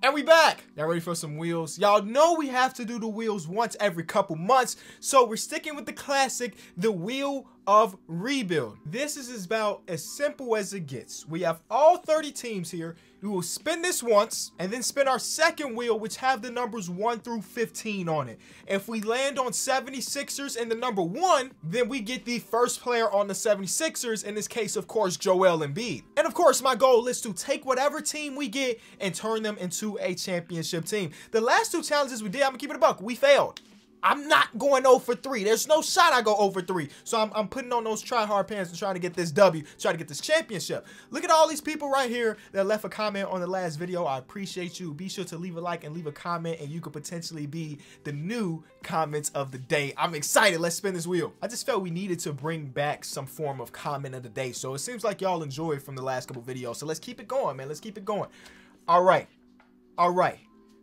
And we back. Y'all ready for some wheels? Y'all know we have to do the wheels once every couple months, so we're sticking with the classic, the Wheel of Rebuild. This is about as simple as it gets. We have all 30 teams here. We will spin this once, and then spin our second wheel, which have the numbers 1 through 15 on it. If we land on 76ers and the number 1, then we get the first player on the 76ers, in this case, of course, Joel Embiid. And of course, my goal is to take whatever team we get and turn them into a championship team. The last 2 challenges we did, I'm gonna keep it a buck, we failed. I'm not going 0 for 3. There's no shot I go 0 for 3. So I'm putting on those try-hard pants and trying to get this W, try to get this championship. Look at all these people right here that left a comment on the last video. I appreciate you. Be sure to leave a like and leave a comment, and you could potentially be the new comments of the day. I'm excited. Let's spin this wheel. I just felt we needed to bring back some form of comment of the day. So it seems like y'all enjoyed from the last couple videos. So let's keep it going, man. Let's keep it going. All right. All right.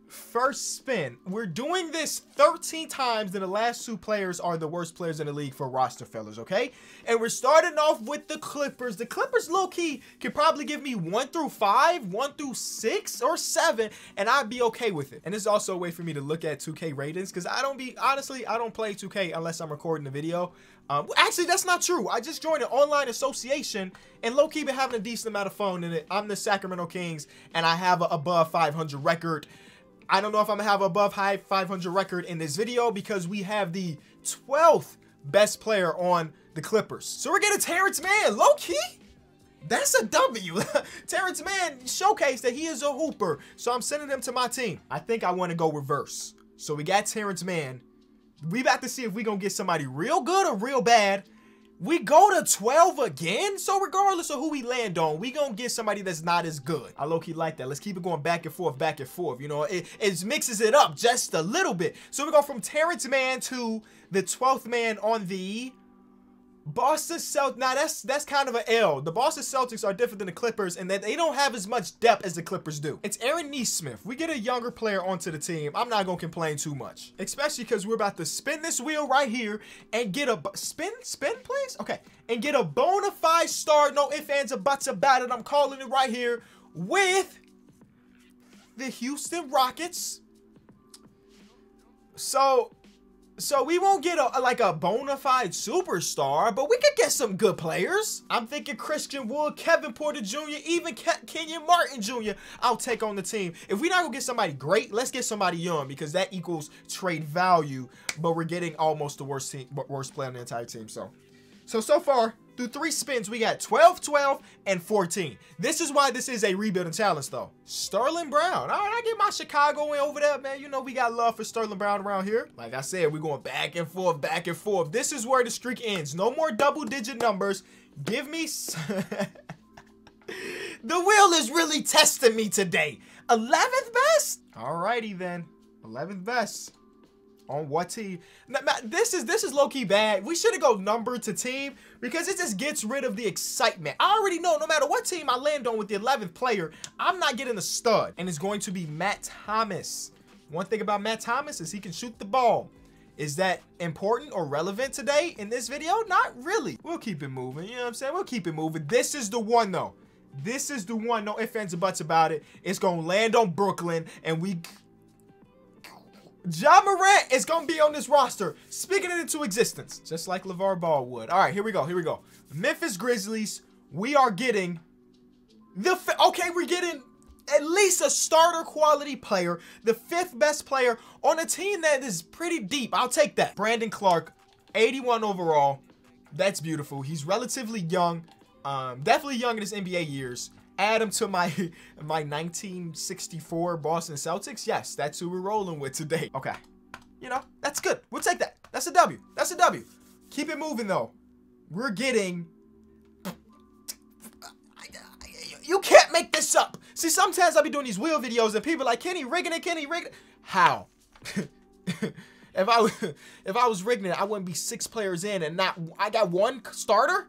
First spin. We're doing this 13 times, and the last 2 players are the worst players in the league for roster fillers, okay? And we're starting off with the Clippers. The Clippers, low-key, could probably give me 1 through 5, 1 through 6, or 7, and I'd be okay with it. And this is also a way for me to look at 2K ratings, because honestly, I don't play 2K unless I'm recording the video. Actually, that's not true. I just joined an online association, and low-key been having a decent amount of fun in it. I'm the Sacramento Kings, and I have an above 500 record. I don't know if I'm gonna have above 500 record in this video because we have the 12th best player on the Clippers. So we're getting Terrence Mann, low key. That's a W. Terrence Mann showcased that he is a hooper. So I'm sending him to my team. I think I want to go reverse. So we got Terrence Mann. We about to see if we gonna get somebody real good or real bad. We go to 12 again, so regardless of who we land on, we gonna get somebody that's not as good. I low-key like that. Let's keep it going back and forth. You know, it mixes it up just a little bit. So we go from Terrence Mann to the 12th man on the Boston Celtics. Now that's kind of an L. The Boston Celtics are different than the Clippers in that they don't have as much depth as the Clippers do. It's Aaron Nesmith. We get a younger player onto the team. I'm not gonna complain too much, especially because we're about to spin this wheel right here and get a spin please. Okay, and get a bona fide start. No ifs, ands, or buts about it. I'm calling it right here with the Houston Rockets. So we won't get a bona fide superstar, but we could get some good players. I'm thinking Christian Wood, Kevin Porter Jr., even Kenyon Martin Jr. I'll take on the team. If we're not gonna get somebody great, let's get somebody young because that equals trade value. But we're getting almost the worst player on the entire team. So far, through 3 spins, we got 12, 12, and 14. This is why this is a rebuilding challenge, though. Sterling Brown. All right, I get my Chicago in over there, man. You know we got love for Sterling Brown around here. Like I said, we're going back and forth, back and forth. This is where the streak ends. No more double-digit numbers. Give me... The wheel is really testing me today. 11th best? All righty, then. 11th best. On what team? Now, this is low-key bad. We should have go number to team because it just gets rid of the excitement. I already know no matter what team I land on with the 11th player, I'm not getting a stud. And it's going to be Matt Thomas. One thing about Matt Thomas is he can shoot the ball. Is that important or relevant today in this video? Not really. We'll keep it moving. You know what I'm saying? We'll keep it moving. This is the one, though. This is the one. No ifs, ands, or buts about it. It's going to land on Brooklyn, and we... Ja Morant is going to be on this roster, speaking it into existence, just like LeVar Ball would. All right, here we go. Here we go. Memphis Grizzlies, we are getting we're getting at least a starter quality player, the 5th best player on a team that is pretty deep. I'll take that. Brandon Clark, 81 overall. That's beautiful. He's relatively young, definitely young in his NBA years. Add him to my 1964 Boston Celtics. Yes, that's who we're rolling with today. Okay. You know, that's good. We'll take that. That's a W. That's a W. Keep it moving, though. We're getting... You can't make this up. See, sometimes I'll be doing these wheel videos and people are like, Kenny rigging it, Kenny rigging it. How? If I was rigging it, I wouldn't be 6 players in and I got 1 starter?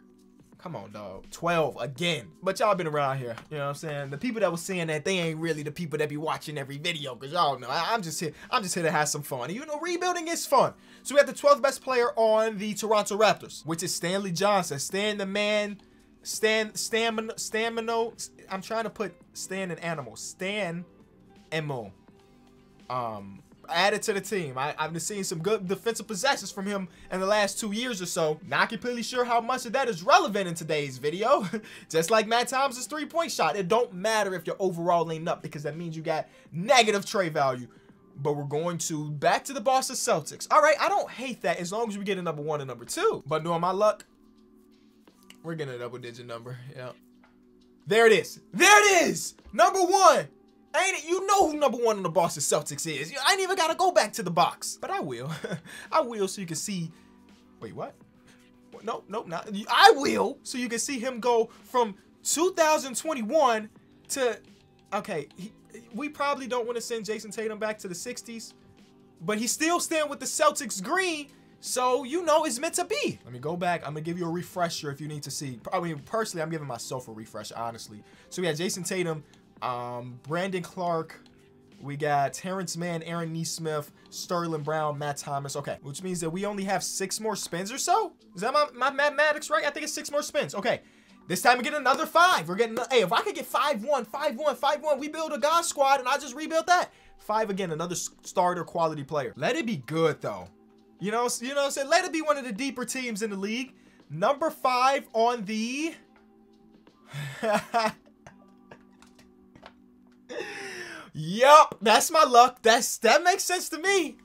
Come on, dog. 12 again. But y'all been around here. You know what I'm saying? The people that was saying that, they ain't really the people that be watching every video. Because y'all know, I'm just here to have some fun. And you know, rebuilding is fun. So we have the 12th best player on the Toronto Raptors, which is Stanley Johnson. Stan the man. Stamina. I'm trying to put Stan and animal. Stan MO. Added to the team. I've been seeing some good defensive possessions from him in the last 2 years or so. Not completely sure how much of that is relevant in today's video. Just like Matt Thomas' three-point shot. It don't matter if your overall ain't up because that means you got negative trade value. But we're going to back to the Boston Celtics. All right, I don't hate that as long as we get a number 1 and number 2. But knowing my luck, we're getting a double-digit number. Yeah. There it is. There it is. Number 1. Ain't it? You know who number 1 in the Boston Celtics is. I ain't even got to go back to the box. But I will. I will so you can see. Wait, what? No, not. I will so you can see him go from 2021 to. Okay, we probably don't want to send Jason Tatum back to the 60s. But he's still staying with the Celtics green. So, you know, it's meant to be. Let me go back. I'm going to give you a refresher if you need to see. I mean, personally, I'm giving myself a refresher, honestly. So, we had Jason Tatum. Brandon Clark, we got Terrence Mann, Aaron Nesmith, Sterling Brown, Matt Thomas. Okay, which means that we only have 6 more spins or so. Is that my mathematics right? I think it's 6 more spins. Okay, this time we get another 5. We're getting, hey, if I could get 5-1, 5-1, 5-1, we build a God squad and I just rebuilt that. 5 again, another starter quality player. Let it be good though. You know what I'm saying? Let it be one of the deeper teams in the league. Number 5 on the. Yup, that's my luck. That makes sense to me.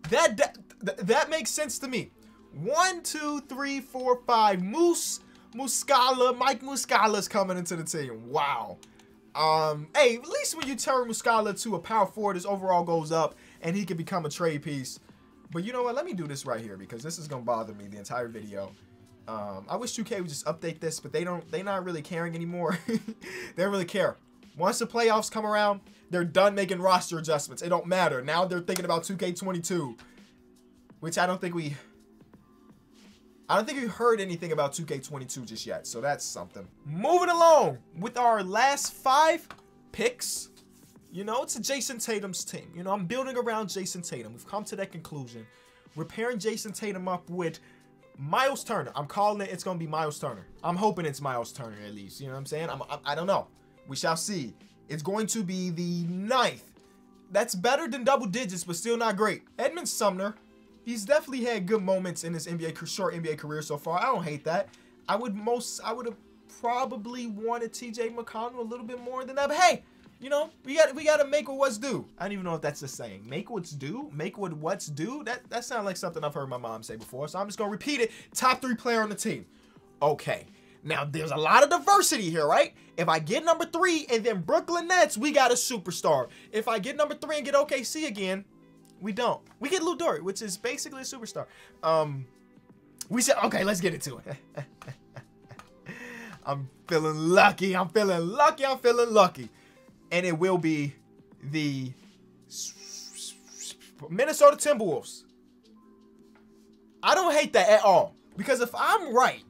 That makes sense to me. 1, 2, 3, 4, 5. Muscala, Mike Muscala's coming into the team. Wow. Hey, at least when you turn Muscala to a power forward, his overall goes up and he can become a trade piece. But you know what? Let me do this right here because this is gonna bother me the entire video. I wish 2K would just update this, but they're not really caring anymore. They don't really care. Once the playoffs come around, they're done making roster adjustments. It don't matter. Now they're thinking about 2K22, which I don't think we heard anything about 2K22 just yet. So that's something. Moving along with our last 5 picks. You know, it's a Jason Tatum's team. You know, I'm building around Jason Tatum. We've come to that conclusion. We're pairing Jason Tatum up with Miles Turner. I'm calling it. It's going to be Miles Turner. I'm hoping it's Miles Turner at least. You know what I'm saying? I don't know. We shall see. It's going to be the 9th. That's better than double digits, but still not great. Edmund Sumner. He's definitely had good moments in his short NBA career so far. I don't hate that. I would have probably wanted TJ McConnell a little bit more than that. But hey, you know, we got to make what's due. I don't even know if that's the saying. Make what's due? Make what's due? That sounds like something I've heard my mom say before. So I'm just going to repeat it. Top 3 player on the team. Okay. Now, there's a lot of diversity here, right? If I get number 3 and then Brooklyn Nets, we got a superstar. If I get number 3 and get OKC again, we don't. We get Lou Dort, which is basically a superstar. We said, okay, let's get into it. I'm feeling lucky. I'm feeling lucky. I'm feeling lucky. And it will be the Minnesota Timberwolves. I don't hate that at all. Because if I'm right,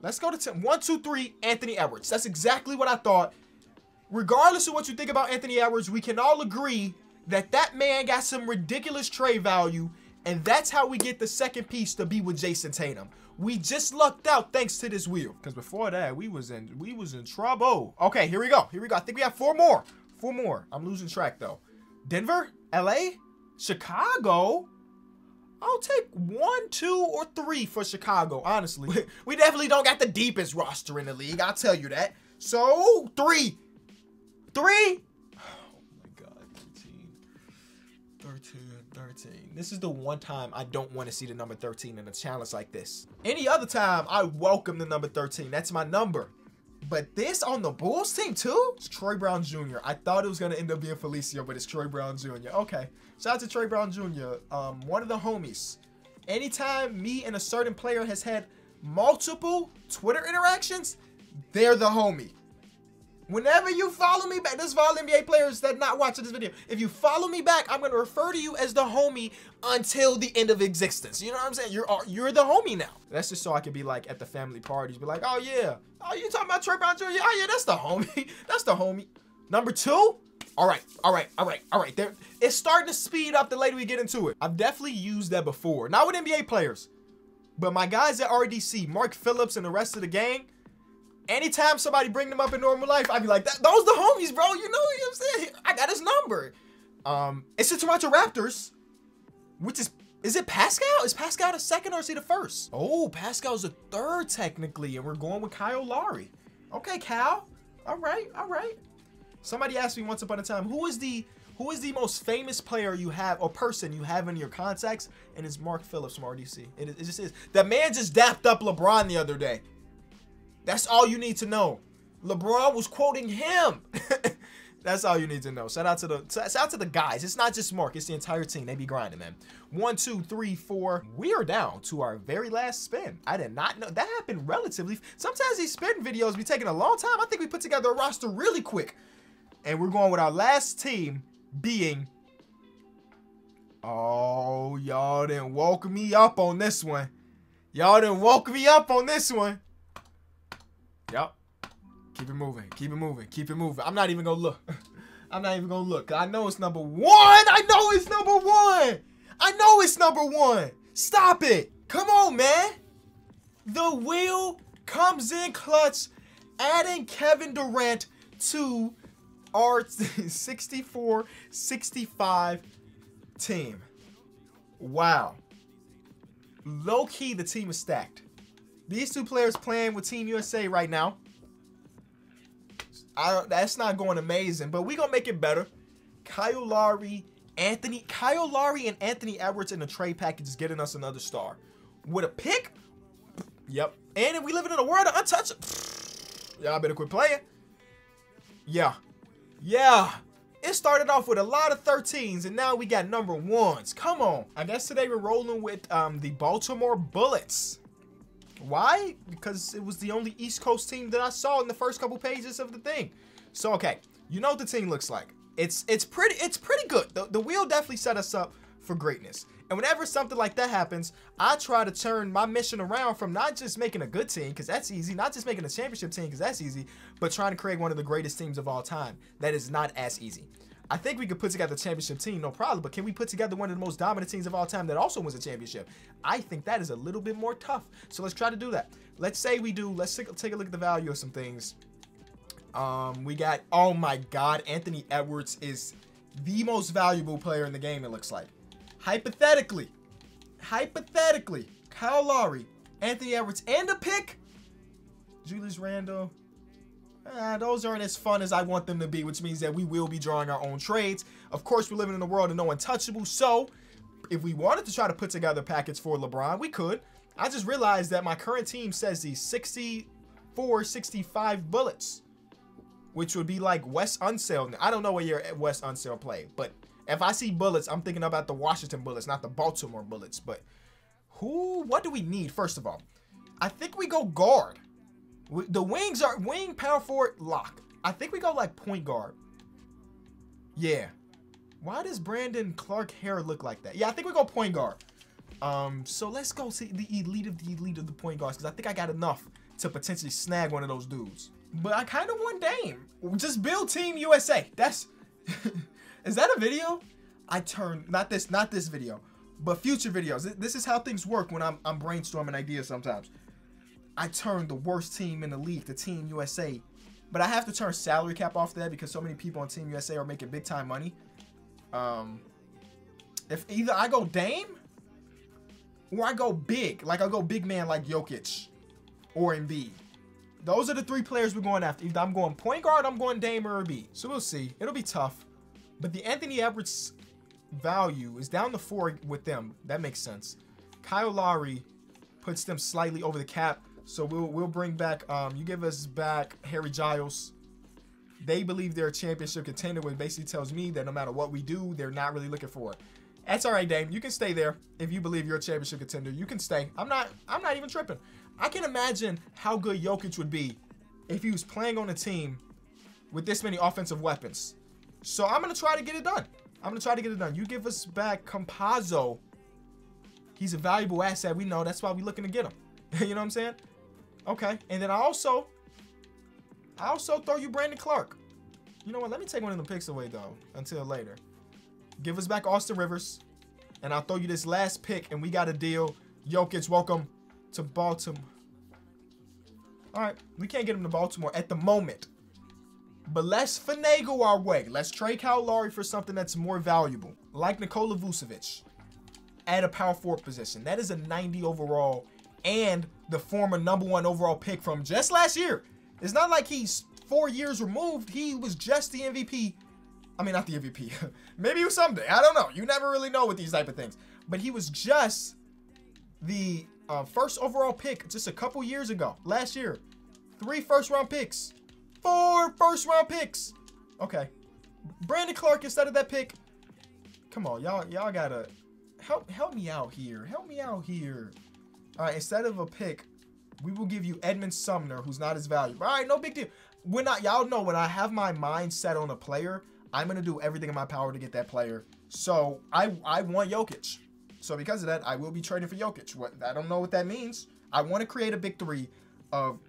let's go to 1, 2, 3, Anthony Edwards. That's exactly what I thought. Regardless of what you think about Anthony Edwards, we can all agree that that man got some ridiculous trade value, and that's how we get the second piece to be with Jason Tatum. We just lucked out thanks to this wheel. Because before that, we was in trouble. Okay, here we go. Here we go. I think we have 4 more. 4 more. I'm losing track though. Denver, LA, Chicago. I'll take 1, 2, or 3 for Chicago, honestly. We definitely don't got the deepest roster in the league, I'll tell you that. So, 3. 3? Oh my God, 13. This is the one time I don't want to see the number 13 in a challenge like this. Any other time, I welcome the number 13. That's my number. But this on the Bulls team too? It's Troy Brown Jr. I thought it was going to end up being Felicio, but it's Troy Brown Jr. Okay. Shout out to Troy Brown Jr. One of the homies. Anytime me and a certain player has had multiple Twitter interactions, they're the homie. Whenever you follow me back, this is for all NBA players that not watching this video. If you follow me back, I'm going to refer to you as the homie until the end of existence. You know what I'm saying? You're the homie now. That's just so I can be like at the family parties, be like, oh yeah. Oh, you talking about Troy Brown Jr.? Oh yeah, that's the homie. That's the homie. Number 2? All right. It's starting to speed up the later we get into it. I've definitely used that before. Not with NBA players, but my guys at RDC, Mark Phillips and the rest of the gang, Anytime somebody bring them up in normal life, I'd be like, those the homies, bro. You know what I'm saying? I got his number. It's the Toronto Raptors, which is it Pascal? Is Pascal the second or is he the first? Oh, Pascal's the third technically, and we're going with Kyle Lowry. Okay, Cal. All right, all right. Somebody asked me once upon a time, who is the most famous player you have or person you have in your contacts? And it's Mark Phillips from RDC. It just is. That man just dapped up LeBron the other day. That's all you need to know. LeBron was quoting him. That's all you need to know. Shout out to the guys. It's not just Mark. It's the entire team. They be grinding, man. 1, 2, 3, 4. We are down to our very last spin. I did not know. That happened relatively. Sometimes these spin videos be taking a long time. I think we put together a roster really quick. And we're going with our last team being... Oh, y'all didn't woke me up on this one. Y'all didn't woke me up on this one. Yep. Keep it moving. Keep it moving. Keep it moving. I'm not even going to look. I'm not even going to look. I know it's number 1. I know it's number 1. I know it's number 1. Stop it. Come on, man. The wheel comes in clutch, adding Kevin Durant to our 64-65 team. Wow. Low-key, the team is stacked. These two players playing with Team USA right now. That's not going amazing, but we're going to make it better. Kyle Lowry and Anthony Edwards in the trade package is getting us another star. With a pick? Yep. And if we live in a world of untouchable, y'all better quit playing. Yeah. Yeah. It started off with a lot of 13s, and now we got number 1s. Come on. I guess today we're rolling with the Baltimore Bullets. Why? Because it was the only East Coast team that I saw in the first couple pages of the thing. So, okay. You know what the team looks like. It's pretty good. The wheel definitely set us up for greatness. And whenever something like that happens, I try to turn my mission around from not just making a good team, because that's easy, not just making a championship team, because that's easy, but trying to create one of the greatest teams of all time. That is not as easy. I think we could put together a championship team, no problem, but can we put together one of the most dominant teams of all time that also wins a championship? I think that is a little bit more tough. So let's try to do that. Let's say we do. Let's take a look at the value of some things. We got, oh my God, Anthony Edwards is the most valuable player in the game, it looks like. Hypothetically, Kyle Lowry, Anthony Edwards, and a pick, Julius Randle. Those aren't as fun as I want them to be, which means that we will be drawing our own trades. Of course, we're living in a world of no untouchable, so if we wanted to try to put together a package for LeBron, we could. I just realized that my current team says the 64-65 Bullets, which would be like Wes Unseld. I don't know where your Wes Unseld played, but if I see Bullets, I'm thinking about the Washington Bullets, not the Baltimore Bullets. But what do we need, first of all? I think we go guard. The wings are wing, power forward, lock. I think we go like point guard. Yeah. Why does Brandon Clark hair look like that? Yeah, I think we go point guard. So let's go see the elite of the point guards, because I think I got enough to potentially snag one of those dudes. But I kind of want Dame. Just build Team USA. That's is that a video? I turn not this video, but future videos. This is how things work when I'm brainstorming ideas sometimes. I turn the worst team in the league to Team USA, but I have to turn salary cap off that because so many people on Team USA are making big time money. If either I go Dame or I go big, like I go big man like Jokic or Embiid. Those are the 3 players we're going after. Either I'm going point guard, I'm going Dame or Embiid. So we'll see. It'll be tough. But the Anthony Edwards value is down to 4 with them. That makes sense. Kyle Lowry puts them slightly over the cap. So we'll bring back, you give us back Harry Giles. They believe they're a championship contender, which basically tells me that no matter what we do, they're not really looking for it. That's all right, Dame. You can stay there. If you believe you're a championship contender, you can stay. I'm not even tripping. I can imagine how good Jokic would be if he was playing on a team with this many offensive weapons. So I'm going to try to get it done. You give us back Campazzo. He's a valuable asset. We know. That's why we're looking to get him. You know what I'm saying? Okay. And then I also throw you Brandon Clark. You know what? Let me take one of the picks away, though, until later. Give us back Austin Rivers. And I'll throw you this last pick, and we got a deal. Jokic, welcome to Baltimore. All right, we can't get him to Baltimore at the moment. But let's finagle our way. Let's trade Kyle Lowry for something that's more valuable, like Nikola Vucevic at a power forward position. That is a 90 overall and the former #1 overall pick from just last year. It's not like he's 4 years removed. He was just the MVP. I mean, not the MVP. Maybe it was someday. I don't know. You never really know with these type of things. But he was just the first overall pick just a couple years ago. Last year. 3 first-round picks. 4 first-round picks. Okay. Brandon Clark instead of that pick. Come on, y'all gotta help me out here. Help me out here. All right, instead of a pick, we will give you Edmund Sumner, who's not as valuable. All right, no big deal. Y'all know when I have my mind set on a player, I'm gonna do everything in my power to get that player. So I want Jokic. So because of that, I will be trading for Jokic. I don't know what that means. I want to create a big 3 of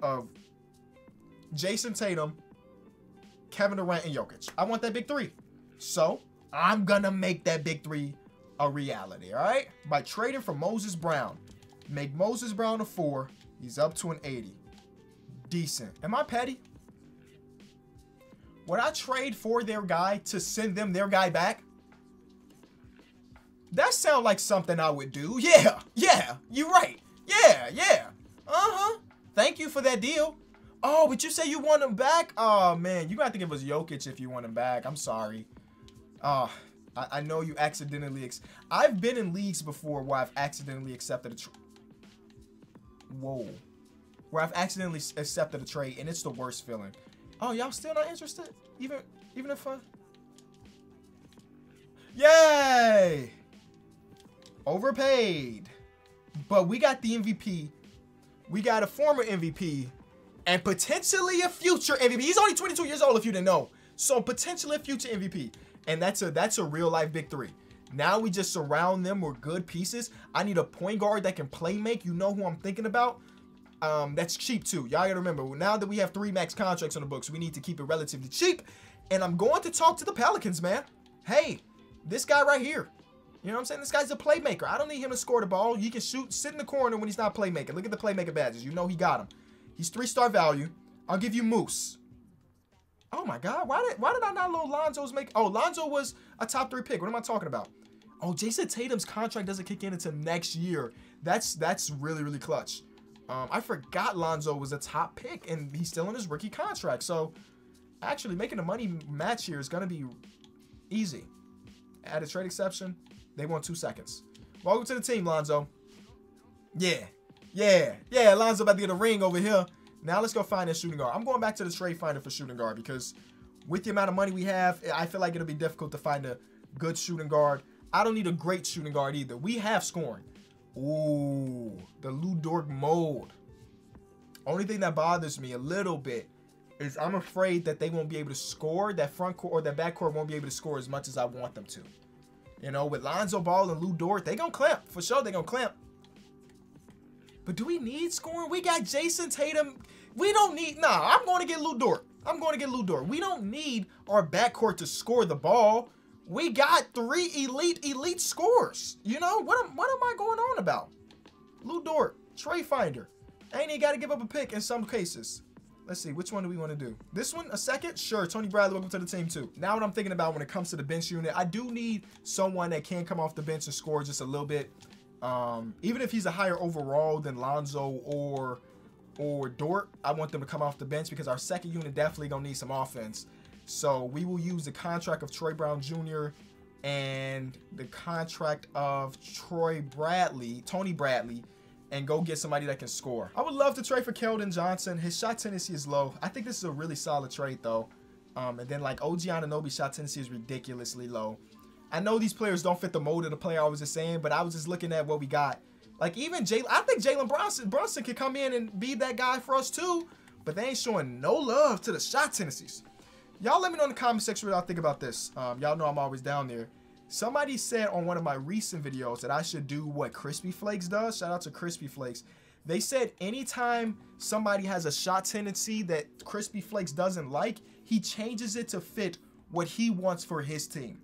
Jason Tatum, Kevin Durant, and Jokic. I want that big 3. So I'm gonna make that big 3 a reality, all right? By trading for Moses Brown. Make Moses Brown a 4. He's up to an 80. Decent. Am I petty? Would I trade for their guy to send them their guy back? That sounds like something I would do. Yeah, you're right. Yeah. Uh-huh. Thank you for that deal. Oh, but you say you want him back? Oh, man, you got to give us Jokic if you want him back. I'm sorry. I know you accidentally... I've been in leagues before where I've accidentally accepted a trade. Whoa. Where I've accidentally accepted a trade, and it's the worst feeling. Oh, y'all still not interested? Even if Yay! Overpaid. But we got the MVP. We got a former MVP. And potentially a future MVP. He's only 22 years old if you didn't know. So potentially a future MVP. And that's a real life big 3. Now we just surround them with good pieces. I need a point guard that can play make. You know who I'm thinking about? That's cheap too. Y'all gotta remember, now that we have 3 max contracts on the books, we need to keep it relatively cheap. And I'm going to talk to the Pelicans, man. Hey, this guy right here. You know what I'm saying? This guy's a playmaker. I don't need him to score the ball. He can shoot, sit in the corner when he's not playmaking. Look at the playmaker badges. You know he got him. He's 3-star value. I'll give you Moose. Oh my God. Why did I not know Lonzo's make? Oh, Lonzo was a top 3 pick. What am I talking about? Oh, Jason Tatum's contract doesn't kick in until next year. That's really, really clutch. I forgot Lonzo was a top pick, and he's still on his rookie contract. So, actually, making a money match here is going to be easy. Add a trade exception. They want 2 seconds. Welcome to the team, Lonzo. Yeah, Lonzo about to get a ring over here. Now let's go find a shooting guard. I'm going back to the trade finder for shooting guard because with the amount of money we have, I feel like it'll be difficult to find a good shooting guard. I don't need a great shooting guard either. We have scoring. Ooh, the Lu Dort mold. Only thing that bothers me a little bit is I'm afraid that they won't be able to score. That front court or that back court won't be able to score as much as I want them to. You know, with Lonzo Ball and Lu Dort, they gonna clamp. For sure, they gonna clamp. But do we need scoring? We got Jason Tatum. We don't need... Nah, I'm going to get Lu Dort. We don't need our backcourt to score the ball. We got 3 elite scorers. You know, what am I going on about? Lu Dort, trade finder. Ain't he got to give up a pick in some cases. Let's see, which one do we want to do? This one, a second? Sure, Tony Bradley, welcome to the team too. Now what I'm thinking about when it comes to the bench unit, I do need someone that can come off the bench and score just a little bit. Even if he's a higher overall than Lonzo or Dort, I want them to come off the bench because our second unit definitely gonna need some offense. So we will use the contract of Troy Brown Jr. and the contract of Tony Bradley, and go get somebody that can score. I would love to trade for Keldon Johnson. His shot tendency is low. I think this is a really solid trade though. And then like OG Anunoby's shot tendency is ridiculously low. I know these players don't fit the mold of the player I was just saying, but I was just looking at what we got. Like even I think Jalen Brunson could come in and be that guy for us too, but they ain't showing no love to the shot tendencies. Y'all let me know in the comment section what y'all think about this. Y'all know I'm always down there. Somebody said on one of my recent videos that I should do what Crispy Flakes does. Shout out to Crispy Flakes. They said anytime somebody has a shot tendency that Crispy Flakes doesn't like, he changes it to fit what he wants for his team.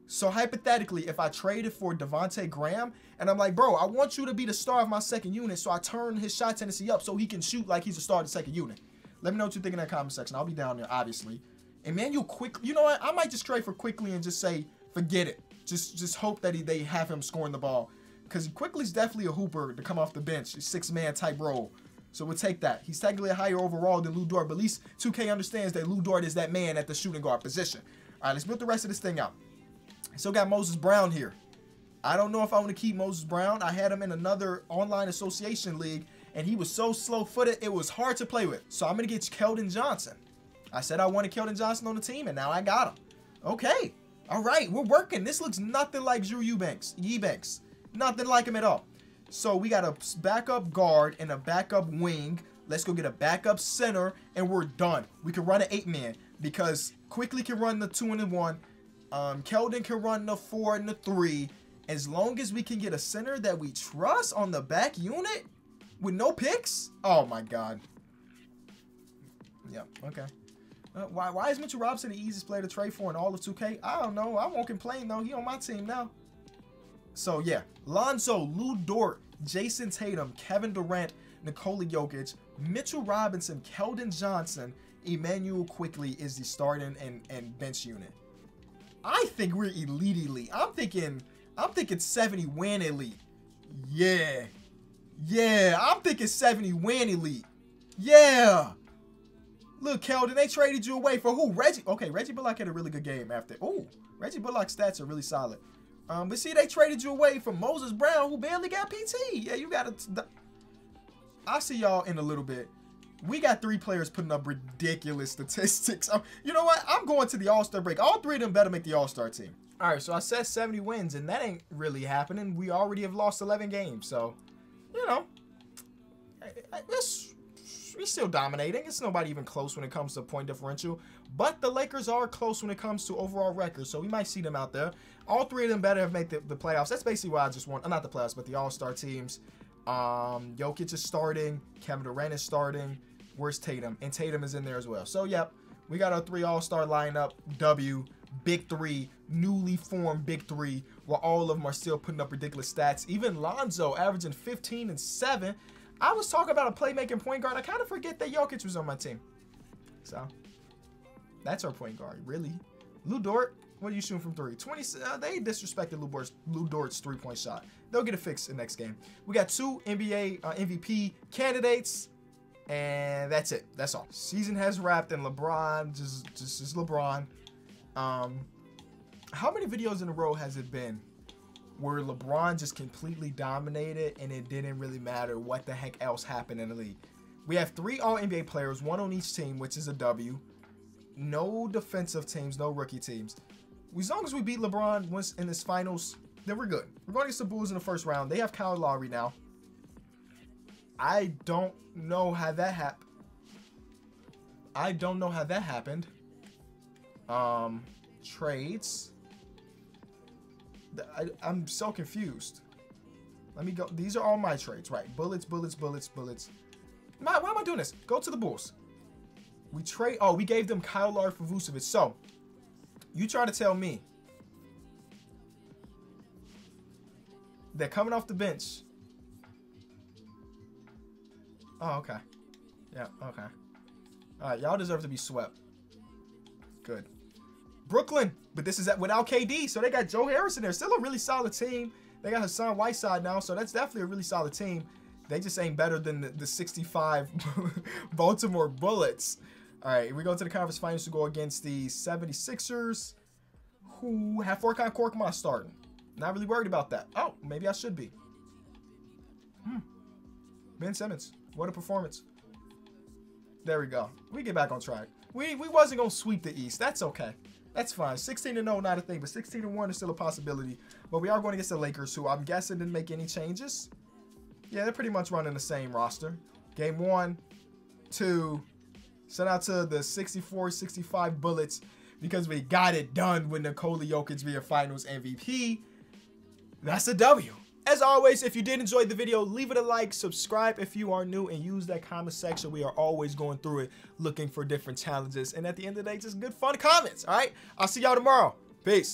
So hypothetically, if I traded for Devontae Graham and I'm like, bro, I want you to be the star of my second unit, so I turn his shot tendency up so he can shoot like he's a star of the second unit. Let me know what you think in that comment section. I'll be down there, obviously. Emmanuel Quickley, you know what? I might just trade for Quickley and just say, forget it. Just hope that they have him scoring the ball. Because Quickley's definitely a hooper to come off the bench. A six-man type role. So we'll take that. He's technically a higher overall than Lu Dort, but at least 2K understands that Lu Dort is that man at the shooting guard position. All right, let's build the rest of this thing out. Still got Moses Brown here. I don't know if I want to keep Moses Brown. I had him in another online association league, and he was so slow-footed, it was hard to play with. So I'm going to get Keldon Johnson. I said I wanted Keldon Johnson on the team, and now I got him. Okay. All right, we're working. This looks nothing like Drew Eubanks. Nothing like him at all. So we got a backup guard and a backup wing. Let's go get a backup center, and we're done. We can run an 8-man because Quickley can run the 2 and the 1. Keldon can run the 4 and the 3. As long as we can get a center that we trust on the back unit with no picks. Oh my God. Yeah. Okay. Why is Mitchell Robinson the easiest player to trade for in all of 2K? I don't know. I won't complain though. He on my team now. So yeah, Lonzo, Lu Dort, Jason Tatum, Kevin Durant, Nikola Jokic, Mitchell Robinson, Keldon Johnson, Emmanuel Quickley is the starting and bench unit. I think we're elite. I'm thinking 70 win elite. Yeah. I'm thinking 70 win elite. Yeah. Look, Keldon, they traded you away for who? Reggie. Okay, Reggie Bullock had a really good game after. Ooh, Reggie Bullock's stats are really solid. But see, they traded you away from Moses Brown, who barely got PT. Yeah, you got to. I'll see y'all in a little bit. We got 3 players putting up ridiculous statistics. You know what? I'm going to the All-Star break. All 3 of them better make the All-Star team. All right, so I said 70 wins, and that ain't really happening. We already have lost 11 games. So, you know, we're still dominating. It's nobody even close when it comes to point differential. But the Lakers are close when it comes to overall records. So we might see them out there. All 3 of them better have made the playoffs. That's basically why I just want, not the playoffs, but the All-Star teams. Jokic is starting. Kevin Durant is starting. Where's Tatum? And Tatum is in there as well. So, yep, we got our 3 All-Star lineup. W, Big 3, newly formed Big 3, while all of them are still putting up ridiculous stats. Even Lonzo averaging 15 and 7. I was talking about a playmaking point guard. I kind of forget that Jokic was on my team. So, that's our point guard, really. Lu Dort, what are you shooting from 3? 20. They disrespected Lu Dort's 3-point shot. They'll get it fixed in next game. We got 2 NBA MVP candidates, and that's it. That's all. Season has wrapped, and LeBron just LeBron. How many videos in a row has it been where LeBron just completely dominated and it didn't really matter what the heck else happened in the league? We have 3 All-NBA players, 1 on each team, which is a W. No defensive teams, no rookie teams. As long as we beat LeBron once in this finals, then we're good. We're going against the Bulls in the first round. They have Kyle Lowry now. I don't know how that happened. Trades. I'm so confused. Let me go. These are all my trades, right? Bullets. Why am I doing this? Go to the Bulls. We trade. Oh, we gave them Kyle Lowry for Vucevic. So, you try to tell me that coming off the bench. Oh, okay. Yeah, okay. All right, y'all deserve to be swept. Good. Brooklyn, but this is without KD, so they got Joe Harris in there. Still a really solid team. They got Hassan Whiteside now, so that's definitely a really solid team. They just ain't better than the 65 Baltimore Bullets. All right, we go to the conference finals to go against the 76ers, who have Furkan Korkmaz starting. Not really worried about that. Oh, maybe I should be. Ben Simmons, what a performance. There we go. We get back on track. We wasn't going to sweep the East. That's okay. That's fine. 16-0, not a thing, but 16-1 is still a possibility. But we are going against the Lakers, who I'm guessing didn't make any changes. Yeah, they're pretty much running the same roster. Game 1, 2. Shout out to the 64-65 Bullets because we got it done with Nikola Jokic being Finals MVP. That's a W. As always, if you did enjoy the video, leave it a like, subscribe if you are new, and use that comment section. We are always going through it, looking for different challenges. And at the end of the day, just good fun comments, all right? I'll see y'all tomorrow. Peace.